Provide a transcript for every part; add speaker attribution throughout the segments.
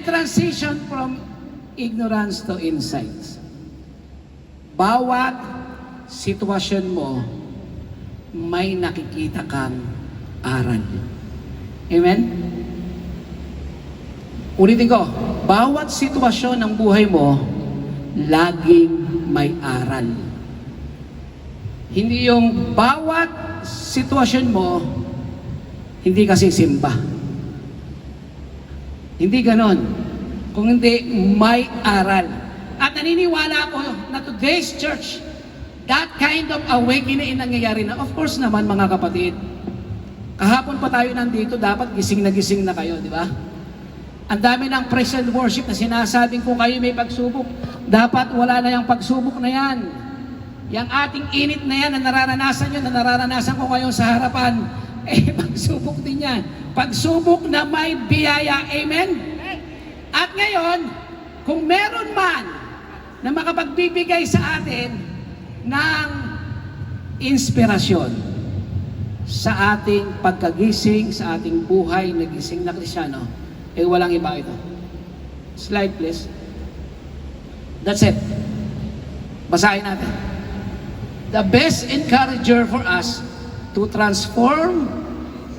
Speaker 1: transition from ignorance to insight. Bawat sitwasyon mo, may nakikita kang aral. Amen? Ulitin ko, bawat sitwasyon ng buhay mo, laging may aral. Hindi yung bawat sitwasyon mo, hindi kasi simba. Hindi ganon. Kung hindi, may aral. At naniniwala ako na today's church, that kind of awakening nangyayari na. Of course naman mga kapatid, kahapon pa tayo nandito, dapat gising na kayo, di ba? Ang dami ng praise and worship na sinasabing kung kayo may pagsubok, dapat wala na yung pagsubok na yan. Yang ating init na yan na nararanasan nyo, na nararanasan ko ngayon sa harapan, pagsubok din yan. Pagsubok na may biyaya. Amen? At ngayon, kung meron man na makapagbibigay sa atin ng inspirasyon sa ating pagkagising, sa ating buhay na gising na Kristyano, walang iba ito. Slide please. That's it. Basahin natin. The best encourager for us to transform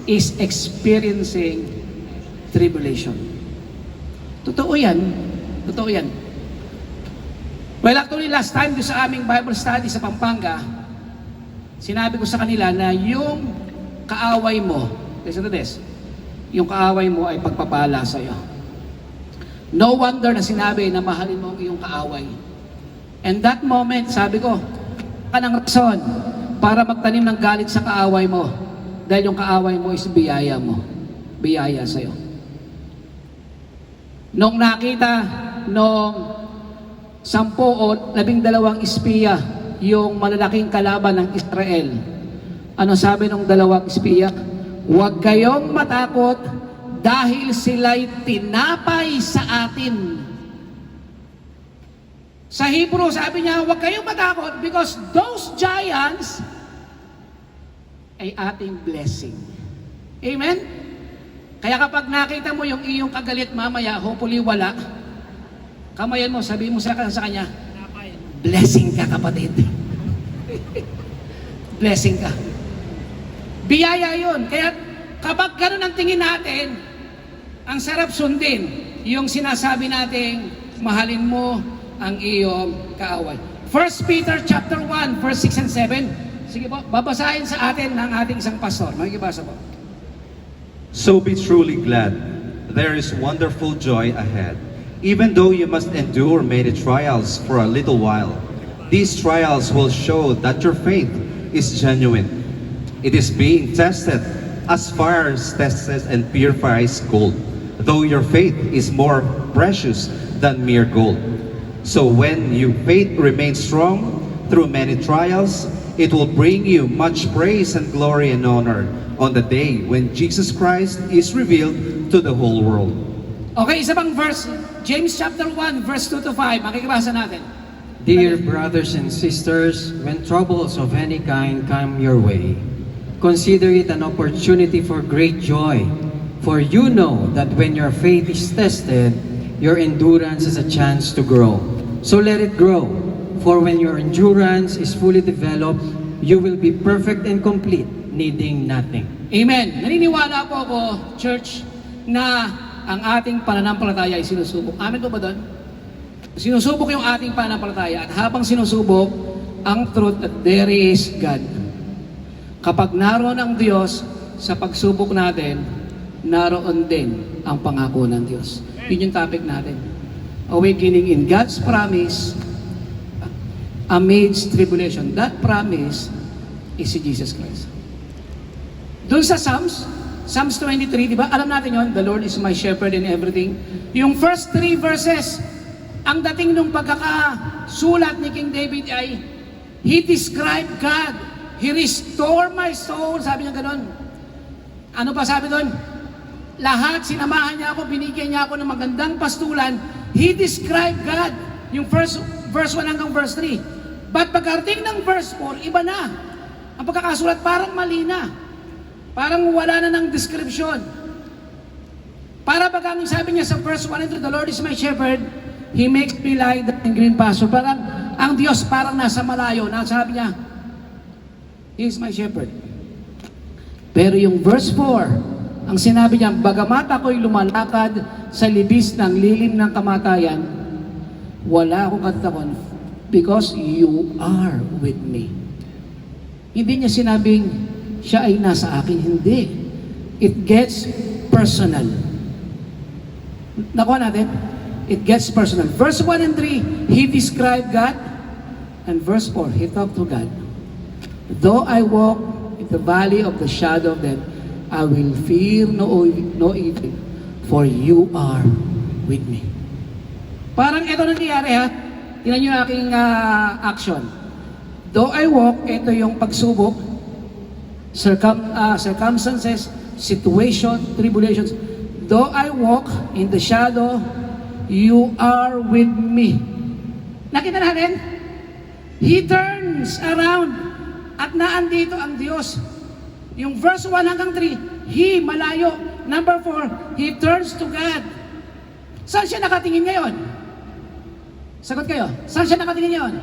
Speaker 1: is experiencing tribulation. Totoo yan. Totoo yan. Well, actually, last time sa aming Bible study sa Pampanga, sinabi ko sa kanila na yung kaaway mo, listen to this, yung kaaway mo ay pagpapala sa iyo. No wonder na sinabi na mahalin mo ang iyong kaaway. And that moment, sabi ko, ka ng rason para magtanim ng galit sa kaaway mo. Dahil yung kaaway mo is biyaya mo. Biyaya sa iyo. Nung nakita, nung 10 o 12 espiya, yung malalaking kalaban ng Israel, ano sabi ng 2 espiya? Huwag kayong matakot dahil sila'y tinapay sa atin. Sa Hebrew, sabi niya, huwag kayong matakot because those giants ay ating blessing. Amen? Kaya kapag nakita mo yung iyong kagalit mamaya, hopefully wala, kamayan mo, sabihin mo sa kanya, blessing ka kapatid. Blessing ka. Biyaya yun. Kaya kapag ganun ang tingin natin, ang sarap sundin yung sinasabi nating mahalin mo ang iyong kaaway. 1 Peter chapter 1, verse 6 and 7. Sige po, babasahin sa atin ng ating isang pastor. Makikibasa po.
Speaker 2: So be truly glad. There is wonderful joy ahead. Even though you must endure many trials for a little while, these trials will show that your faith is genuine. It is being tested as fire tests and purifies gold, though your faith is more precious than mere gold. So when your faith remains strong through many trials, it will bring you much praise and glory and honor on the day when Jesus Christ is revealed to the whole world.
Speaker 1: Okay, isa pang verse. James chapter 1, verse 2 to 5. Makikibasa natin.
Speaker 3: Dear brothers and sisters, when troubles of any kind come your way, consider it an opportunity for great joy. For you know that when your faith is tested, your endurance has a chance to grow. So let it grow. For when your endurance is fully developed, you will be perfect and complete, needing nothing.
Speaker 1: Amen. Naniniwala po ako, church, na ang ating pananampalataya ay sinusubok. Amen po ba doon? Sinusubok yung ating pananampalataya at habang sinusubok, ang truth that there is God. Kapag naroon ang Diyos sa pagsubok natin, naroon din ang pangako ng Diyos. Yun yung topic natin. Awakening in God's promise amidst tribulation. That promise is si Jesus Christ. Doon sa Psalms 23, di ba? Alam natin yon, the Lord is my shepherd in everything. Yung first 3 verses, ang dating nung pagkakasulat ni King David ay, he described God. He restored my soul. Sabi niya ganon. Ano pa sabi doon? Lahat, sinamahan niya ako, binigyan niya ako ng magandang pastulan. He described God. Yung verse 1 hanggang verse 3. But pagkarating ng verse 4, iba na. Ang pagkakasulat parang mali na. Parang wala na ng description. Para bagang sabi niya sa verse 1 and 2, the Lord is my shepherd, He makes me lie down in green pasture. Parang ang Diyos parang nasa malayo. Sabi niya, He is my shepherd. Pero yung verse 4, ang sinabi niya, bagamat ako'y lumalakad sa libis ng lilim ng kamatayan, wala akong katatakon because you are with me. Hindi niya sinabing siya ay nasa akin. Hindi. It gets personal. Nakuha natin? It gets personal. Verse 1 and 3, He described God. And verse 4, He talked to God. Though I walk in the valley of the shadow of death, I will fear no evil, for you are with me. Parang ito nangyayari ha. Tingnan nyo yung aking action. Though I walk, ito yung pagsubok, circumstances, situation, tribulations. Though I walk in the shadow, you are with me. Nakita natin? He turns around at naandito ang Diyos. Yung verse 1 hanggang 3, He, malayo. Number 4, He turns to God. Saan siya nakatingin ngayon? Sagot kayo. Saan siya nakatingin ngayon?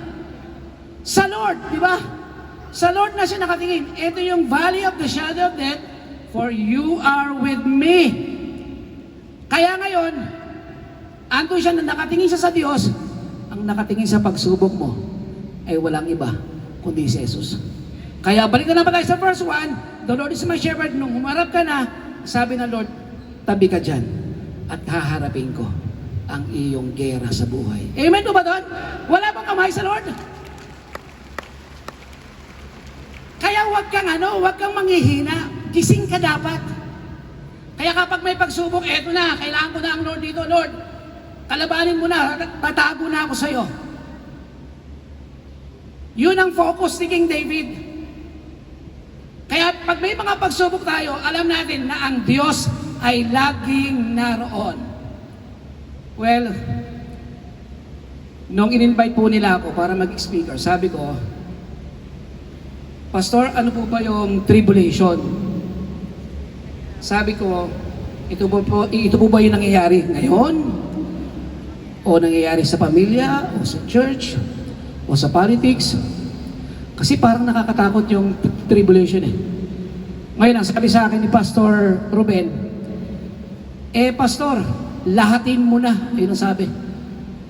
Speaker 1: Sa Lord, di ba? Sa Lord na siya nakatingin. Ito yung valley of the shadow of death, for you are with me. Kaya ngayon, andun siya na nakatingin siya sa Diyos, ang nakatingin sa pagsubok mo ay walang iba kundi si Jesus. Kaya balik na naman tayo sa verse 1, the Lord is my shepherd. Nung humarap ka na, sabi ng Lord, tabi ka dyan at haharapin ko ang iyong gera sa buhay. Amen po ba doon? Wala bang kamay sa Lord? Kaya huwag kang manghihina. Gising ka dapat. Kaya kapag may pagsubok, eto na, kailangan ko na ang Lord dito. Lord, kalabanin mo na, tatago na ako sa'yo. Yun ang focus ni King David. Kaya pag may mga pagsubok tayo, alam natin na ang Diyos ay laging naroon. Well, nung in-invite po nila ako para mag-speaker, sabi ko, Pastor, ano po ba yung tribulation? Sabi ko, ito po ba yung nangyayari ngayon? O nangyayari sa pamilya? O sa church? O sa politics? Kasi parang nakakatakot yung tribulation eh. Ngayon, ang sabi sa akin ni Pastor Ruben, Pastor, lahatin mo na. Ayun ang sabi.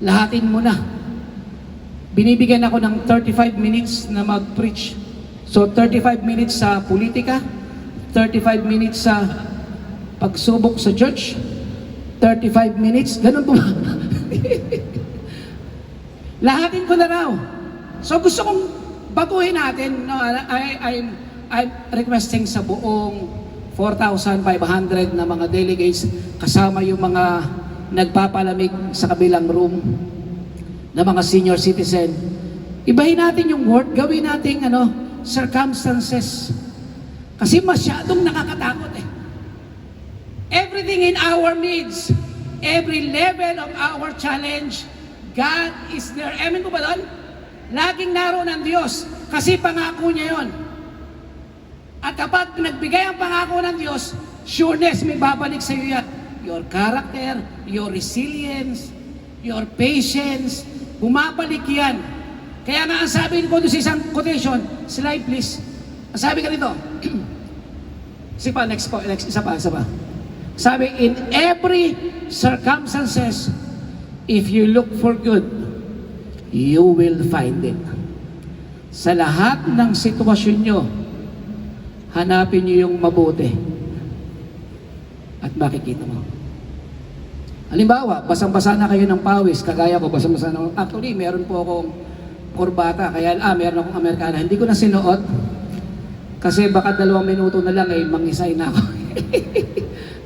Speaker 1: Lahatin mo na. Binibigyan ako ng 35 minutes na mag-preach. So 35 minutes sa politika, 35 minutes sa pagsubok sa church, 35 minutes, ganun po ba? Lahatin ko na raw. So gusto kong baguhin natin, no? I'm requesting sa buong 4,500 na mga delegates, kasama yung mga nagpapalamig sa kabilang room, na mga senior citizen. Ibahin natin yung word, gawin natin circumstances. Kasi masyadong nakakatakot eh. Everything in our needs, every level of our challenge, God is there. Amen po ba doon? Laging naroon ang Diyos. Kasi pangako niya yon. At kapag nagbigay ang pangako ng Diyos, sureness, may babalik sa iyo yan. Your character, your resilience, your patience, bumabalik yan. Kaya nga ang sabi ko doon sa isang quotation, slide please. Ang sabi ka nito, isa pa. Sabi, in every circumstances, if you look for good, you will find it. Sa lahat ng sitwasyon nyo, hanapin nyo yung mabuti at makikita mo. Halimbawa, basang-basa na kayo ng pawis, kagaya ko, basang-basa na. Actually, meron po akong kurbata, kaya meron akong Amerikana. Hindi ko na sinuot kasi baka 2 minuto na lang mangisay na ako.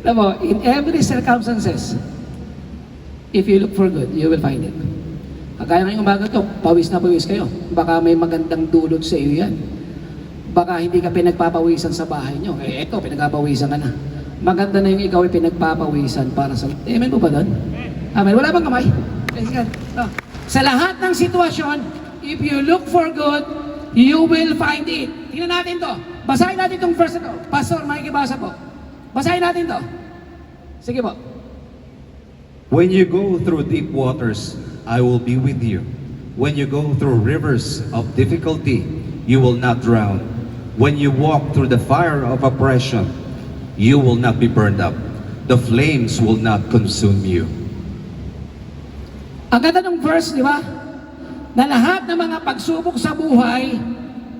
Speaker 1: Tama, in every circumstances, if you look for good, you will find it. Kagaya ngayong umaga to, pawis na pawis kayo. Baka may magandang dulot sa iyo yan. Baka hindi ka pinagpapawisan sa bahay nyo. Eto, pinagpapawisan ka na. Maganda na yung ikaw ay pinagpapawisan para sa... Amen po ba doon? Amen. Wala bang kamay? Sa lahat ng sitwasyon, if you look for good, you will find it. Tingnan natin to. Basahin natin itong verse na to. Pastor, makikibasa po. Basahin natin to. Sige po.
Speaker 2: When you go through deep waters, I will be with you. When you go through rivers of difficulty, you will not drown. When you walk through the fire of oppression, you will not be burned up. The flames will not consume you.
Speaker 1: Ang ganda ng verse, di ba? Na lahat ng mga pagsubok sa buhay,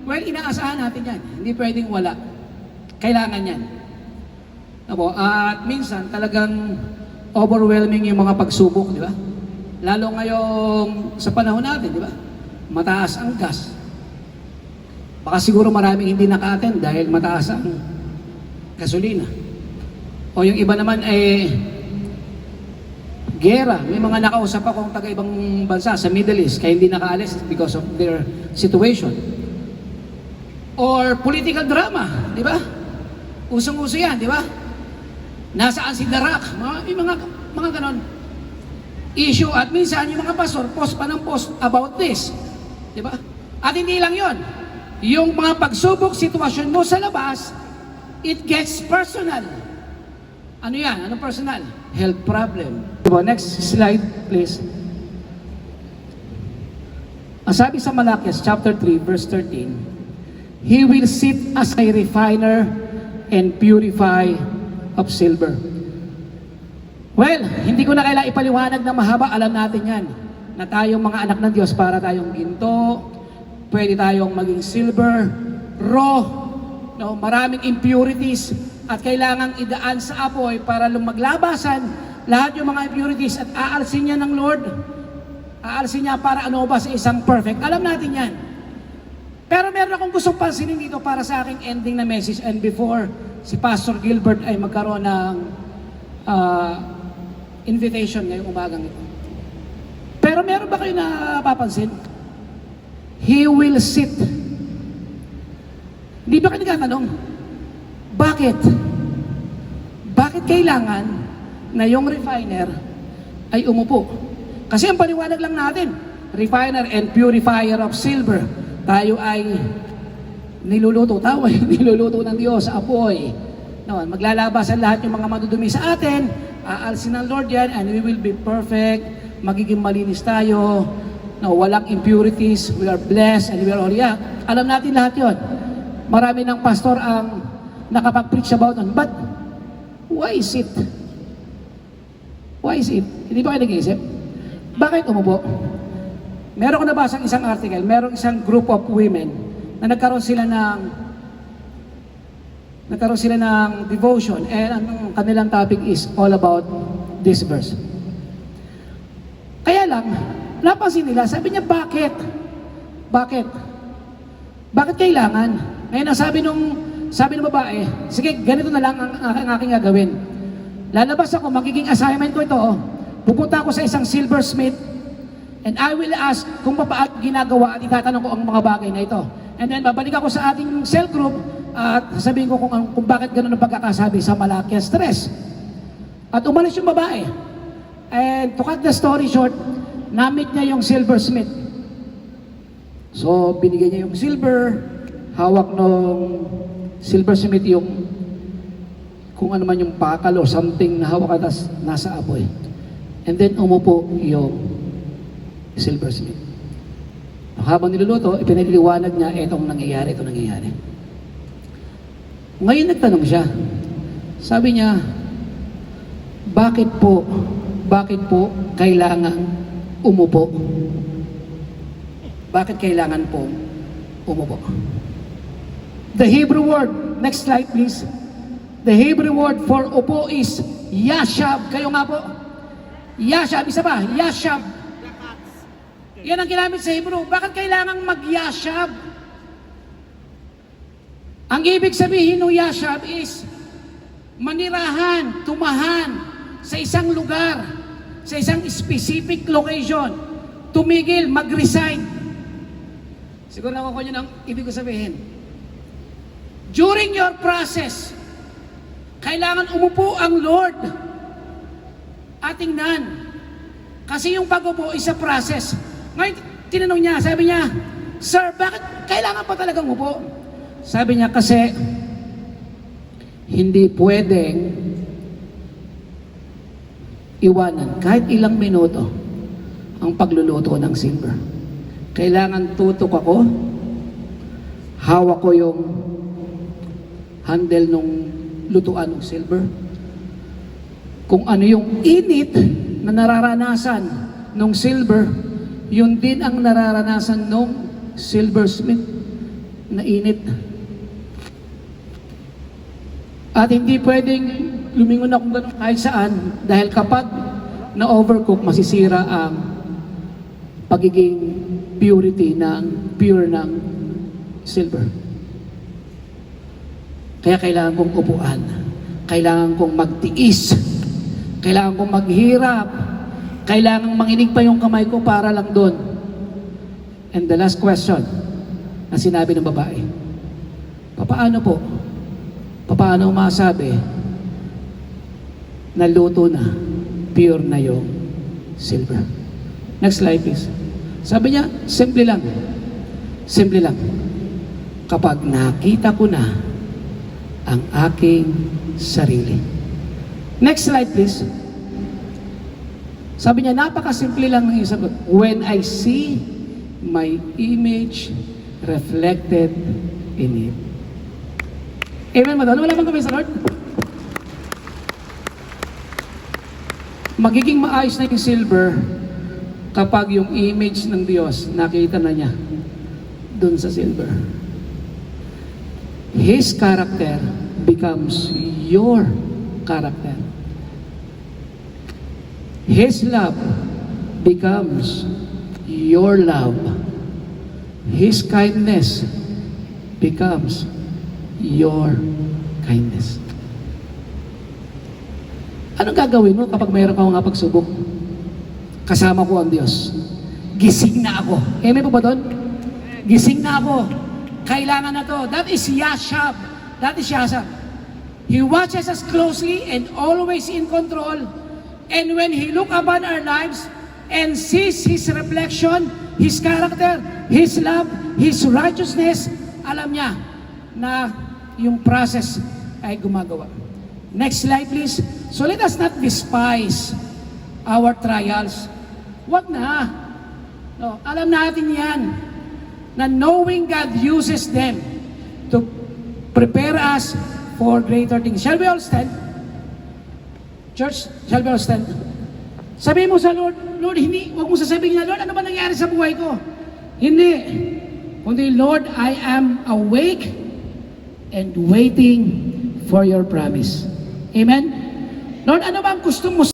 Speaker 1: well, inaasahan natin yan. Hindi pwedeng wala. Kailangan yan. Apo, at minsan talagang overwhelming yung mga pagsubok, di ba? Lalo ngayong sa panahon natin, di ba? Mataas ang gas. Baka siguro maraming hindi naka-attend dahil mataas ang gasolina. O yung iba naman gera. May mga nakausap akong taga-ibang bansa sa Middle East kaya hindi nakaalis because of their situation. Or political drama, di ba? Usong-uso yan, di ba? Nasaan si Darak? Mga ganon issue. At minsan yung mga pastor, post pa ng post about this. Di ba? At hindi lang yon. Yung mga pagsubok sitwasyon mo sa labas, it gets personal. Ano yan? Anong personal? Health problem. Next slide, please. Ang sabi sa Malakias chapter 3, verse 13, He will sit as a refiner and purify of silver. Well, hindi ko na kailangan ipaliwanag na mahaba. Alam natin yan. Na tayong mga anak ng Diyos, para tayong ginto, pwede tayong maging silver, raw, no, maraming impurities, at kailangang idaan sa apoy para maglabasan lahat yung mga impurities at aalsin niya ng Lord. Aalsin niya para ano ba sa isang perfect. Alam natin yan. Pero meron akong gustong pansinin dito para sa aking ending na message, and before si Pastor Gilbert ay magkaroon ng invitation ngayong umagang ito. Pero meron ba kayo napapansin? He will sit. Hindi ba kayo nagtatanong? Bakit? Bakit kailangan na yung refiner ay umupo? Kasi ang paliwanag lang natin, refiner and purifier of silver. Tayo ay niluluto, niluluto ng Diyos sa apoy. No, maglalabasan lahat yung mga madudumi sa atin, aalsin ng Lord yan, and we will be perfect, magiging malinis tayo, no, walang impurities, we are blessed, and we are all, yeah. Alam natin lahat yon. Marami ng pastor ang nakapag-preach about on, but why is it? Why is it? Hindi ba kayo nag-iisip? Bakit umupo? Meron ko nabasang isang article, merong isang group of women na nagkaroon sila ng devotion, and ang kanilang topic is all about this verse. Kaya lang, napansin nila, sabi niya, bakit? Bakit? Bakit kailangan? Ngayon, ang sabi ng babae, sige, ganito na lang ang aking gagawin. Lalabas ako, magiging assignment ko ito, pupunta ako sa isang silversmith, and I will ask kung paano ginagawa at itatanong ko ang mga bagay na ito. And then, babalik ako sa ating cell group at sasabihin ko kung bakit ganun ang pagkakasabi sa Malakias 3. At umalis yung babae. And to cut the story short, na-meet niya yung silversmith. So, binigyan niya yung silver, hawak nung silversmith yung kung ano man yung pakal o something na hawak at nasa apoy. And then umupo yung silversmith. Habang niluluto, ipinaliliwanag niya, itong nangyayari. Ngayon nagtanong siya. Sabi niya, bakit po kailangan umupo? Bakit kailangan po umupo? The Hebrew word, next slide please. The Hebrew word for upo is yashab. Kayo nga po. Yashab, isa pa, yashab. Yan ang ginamit sa Hebrew. Bakit kailangan mag-yashab? Ang ibig sabihin ng yashab is manirahan, tumahan sa isang lugar, sa isang specific location, tumigil, mag-resign. Siguro nakukuha nyo ng ibig ko sabihin. During your process, kailangan umupo ang Lord at tingnan. Kasi yung pag-upo is a process. Ngayon, tinanong niya, sabi niya, Sir, bakit kailangan pa talagang upo? Sabi niya, kasi hindi pwedeng iwanan kahit ilang minuto ang pagluluto ng silver. Kailangan tutok ako, hawak ko yung handle ng lutuan ng silver. Kung ano yung init na nararanasan ng silver, yun din ang nararanasan ng silversmith na init. At hindi pwedeng lumingon akong ganun kahit saan, dahil kapag na-overcook, masisira ang pagiging pure ng silver. Kaya kailangan kong upuan, kailangan kong magtiis, kailangan kong maghirap, kailangan manginig pa yung kamay ko para lang doon. And the last question na sinabi ng babae, paano po? Paano masabi na luto na, pure na yung silver? Next slide please. Sabi niya, simple lang. Simple lang. Kapag nakita ko na ang aking sarili. Next slide please. Sabi niya, napakasimple lang ng isagot. When I see my image reflected in Him. Amen, madalo. Wala bang kami sa Lord? Magiging maayos na yung silver kapag yung image ng Diyos nakita na niya dun sa silver. His character becomes your character. His love becomes your love. His kindness becomes your kindness. Anong gagawin mo kapag mayroon ka mga pagsubok? Kasama ko ang Diyos. Gising na ako. Amen po ba doon? Gising na ako. Kailangan na to. That is Yashab. That is Yashab. He watches us closely and always in control. And when He look upon our lives and sees His reflection, His character, His love, His righteousness, alam niya na yung process ay gumagawa. Next slide please. So let us not despise our trials. Wag na. No, alam natin yan na knowing God uses them to prepare us for greater things. Shall we all stand? Church, shall we all stand? Sabihin mo sa Lord, Lord, hindi, huwag mo sasabihin na, Lord, ano ba nangyari sa buhay ko? Hindi. Kundi, Lord, I am awake and waiting for your promise. Amen? Lord, ano ba ang gusto mo